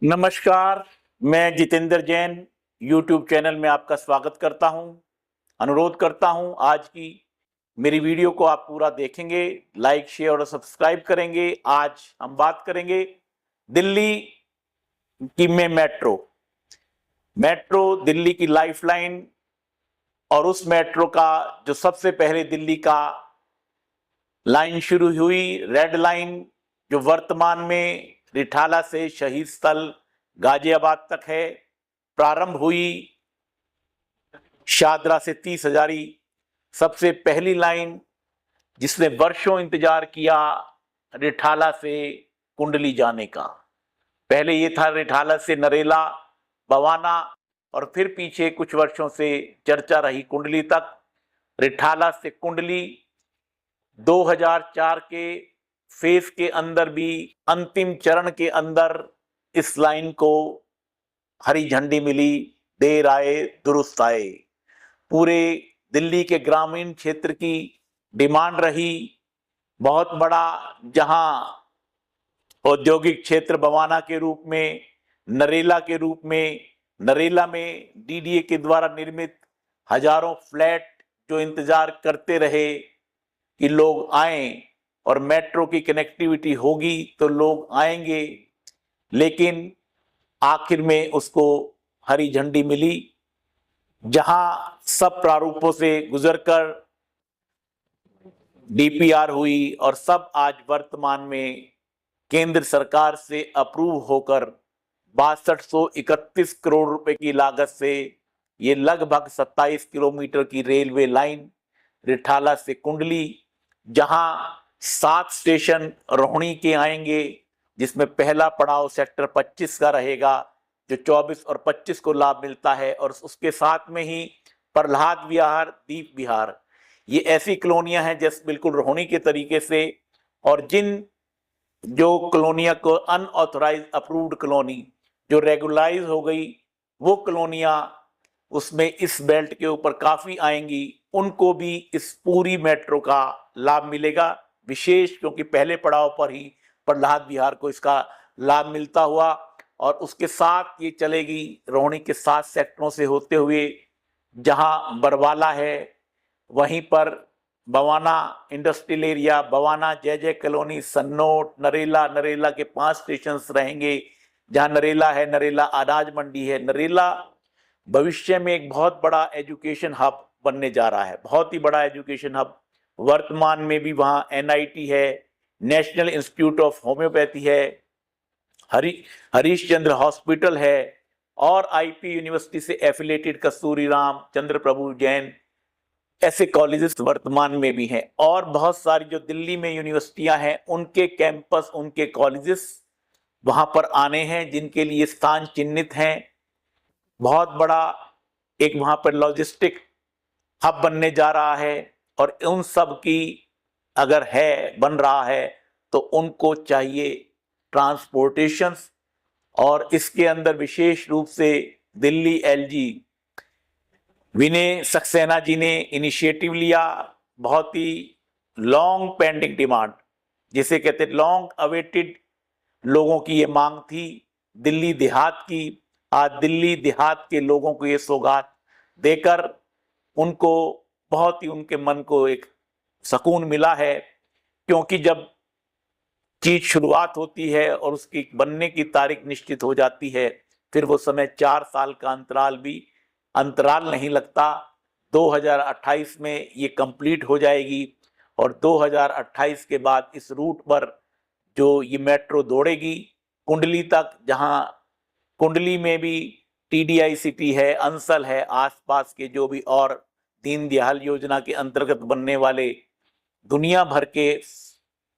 नमस्कार। मैं Jitendra Jain YouTube channel में आपका स्वागत करता हूं। अनुरोध करता हूं आज की मेरी वीडियो को आप पूरा देखेंगे, लाइक शेयर और सब्सक्राइब करेंगे। आज हम बात करेंगे दिल्ली की मेट्रो दिल्ली की लाइफलाइन और उस मेट्रो का जो सबसे पहले दिल्ली का लाइन शुरू हुई, रेड लाइन, जो वर्तमान में रिठाला से शहीद स्थल गाजियाबाद तक है, प्रारंभ हुई शादरा से 30 हजारी। सबसे पहली लाइन जिसने वर्षों इंतजार किया रिठाला से कुंडली जाने का। पहले ये था रिठाला से नरेला, बवाना, और फिर पीछे कुछ वर्षों से चर्चा रही कुंडली तक। रिठाला से कुंडली 2004 के फेज के अंदर भी अंतिम चरण के अंदर इस लाइन को हरी झंडी मिली। देर आए दुरुस्त आए। पूरे दिल्ली के ग्रामीण क्षेत्र की डिमांड रही। बहुत बड़ा जहां औद्योगिक क्षेत्र बवाना के रूप में, नरेला के रूप में, नरेला में डीडीए के द्वारा निर्मित हजारों फ्लैट जो इंतजार करते रहे कि लोग आए और मेट्रो की कनेक्टिविटी होगी तो लोग आएंगे, लेकिन आखिर में उसको हरी झंडी मिली। जहां सब प्रारूपों से गुजरकर डीपीआर हुई और सब आज वर्तमान में केंद्र सरकार से अप्रूव होकर 6231 करोड़ रुपए की लागत से ये लगभग 27 किलोमीटर की रेलवे लाइन रिठाला से कुंडली, जहां 7 स्टेशन रोहिणी के आएंगे, जिसमें पहला पड़ाव सेक्टर 25 का रहेगा जो 24 और 25 को लाभ मिलता है, और उसके साथ में ही प्रहलाद विहार, दीप विहार, ये ऐसी कॉलोनियां हैं जैसे बिल्कुल रोहिणी के तरीके से। और जिन जो कॉलोनियां को अनऑथराइज अप्रूव्ड कॉलोनी जो रेगुलराइज हो गई, वो कॉलोनियां उसमें इस बेल्ट के ऊपर काफी आएंगी, उनको भी इस पूरी मेट्रो का लाभ मिलेगा। विशेष क्योंकि पहले पड़ाव पर ही प्रहलाद विहार को इसका लाभ मिलता हुआ, और उसके साथ ये चलेगी रोहिणी के 7 सेक्टरों से होते हुए, जहां बरवाला है, वहीं पर बवाना इंडस्ट्रियल एरिया, बवाना जय जय कॉलोनी, सन्नोट, नरेला, नरेला के 5 स्टेशन रहेंगे। जहां नरेला है, नरेला अनाज मंडी है। नरेला भविष्य में एक बहुत बड़ा एजुकेशन हब बनने जा रहा है, बहुत ही बड़ा एजुकेशन हब। वर्तमान में भी वहां एनआईटी है, नेशनल इंस्टीट्यूट ऑफ होम्योपैथी है, हरीश चंद्र हॉस्पिटल है, और आईपी यूनिवर्सिटी से एफिलेटेड कस्तूरी राम, चंद्र प्रभु जैन, ऐसे कॉलेजेस वर्तमान में भी हैं। और बहुत सारी जो दिल्ली में यूनिवर्सिटियां हैं, उनके कैंपस, उनके कॉलेजेस वहां पर आने हैं, जिनके लिए स्थान चिन्हित हैं। बहुत बड़ा एक वहां पर लॉजिस्टिक हब बनने जा रहा है, और उन सब की अगर है, बन रहा है, तो उनको चाहिए ट्रांसपोर्टेशन। और इसके अंदर विशेष रूप से दिल्ली एलजी विनय सक्सेना जी ने इनिशिएटिव लिया। बहुत ही लॉन्ग पेंडिंग डिमांड, जिसे कहते लॉन्ग अवेटेड, लोगों की ये मांग थी दिल्ली देहात की। आज दिल्ली देहात के लोगों को ये सौगात देकर उनको बहुत ही, उनके मन को एक सुकून मिला है। क्योंकि जब चीज शुरुआत होती है और उसकी बनने की तारीख निश्चित हो जाती है, फिर वो समय 4 साल का अंतराल नहीं लगता। 2028 में ये कंप्लीट हो जाएगी, और 2028 के बाद इस रूट पर जो ये मेट्रो दौड़ेगी कुंडली तक, जहां कुंडली में भी टीडीआई सिटी है, अंसल है, आसपास के जो भी और दीनदयाल योजना के अंतर्गत बनने वाले दुनिया भर के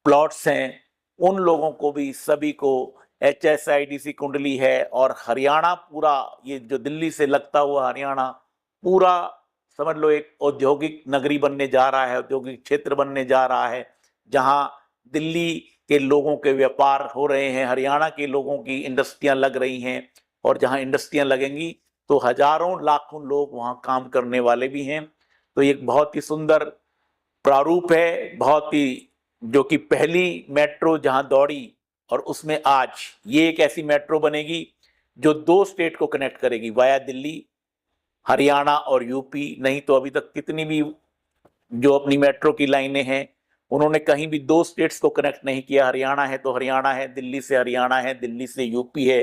प्लॉट्स हैं, उन लोगों को भी, सभी को एचएसआईडीसी कुंडली है। और हरियाणा पूरा, ये जो दिल्ली से लगता हुआ हरियाणा पूरा समझ लो एक औद्योगिक नगरी बनने जा रहा है, औद्योगिक क्षेत्र बनने जा रहा है, जहां दिल्ली के लोगों के व्यापार हो रहे हैं, हरियाणा के लोगों की इंडस्ट्रियां लग रही हैं, और जहां इंडस्ट्रियां लगेंगी तो हजारों लाखों लोग वहां काम करने वाले भी हैं। तो एक बहुत ही सुंदर प्रारूप है, बहुत ही, जो कि पहली मेट्रो जहां दौड़ी और उसमें आज ये एक ऐसी मेट्रो बनेगी जो 2 स्टेट को कनेक्ट करेगी वाया दिल्ली, हरियाणा और यूपी। नहीं तो अभी तक कितनी भी जो अपनी मेट्रो की लाइनें हैं उन्होंने कहीं भी 2 स्टेट्स को कनेक्ट नहीं किया। हरियाणा है तो हरियाणा है, दिल्ली से हरियाणा है, दिल्ली से यूपी है।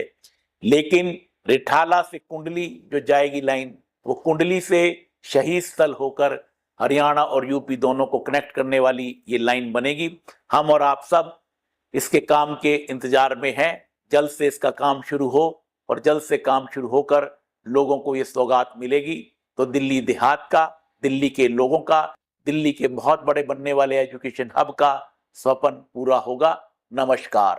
लेकिन रिठाला से कुंडली जो जाएगी लाइन, वो कुंडली से शहीद स्थल होकर हरियाणा और यूपी दोनों को कनेक्ट करने वाली ये लाइन बनेगी। हम और आप सब इसके काम के इंतजार में हैं। जल्द से इसका काम शुरू हो और जल्द से काम शुरू होकर लोगों को ये सौगात मिलेगी तो दिल्ली देहात का, दिल्ली के लोगों का, दिल्ली के बहुत बड़े बनने वाले एजुकेशन हब का स्वप्न पूरा होगा। नमस्कार।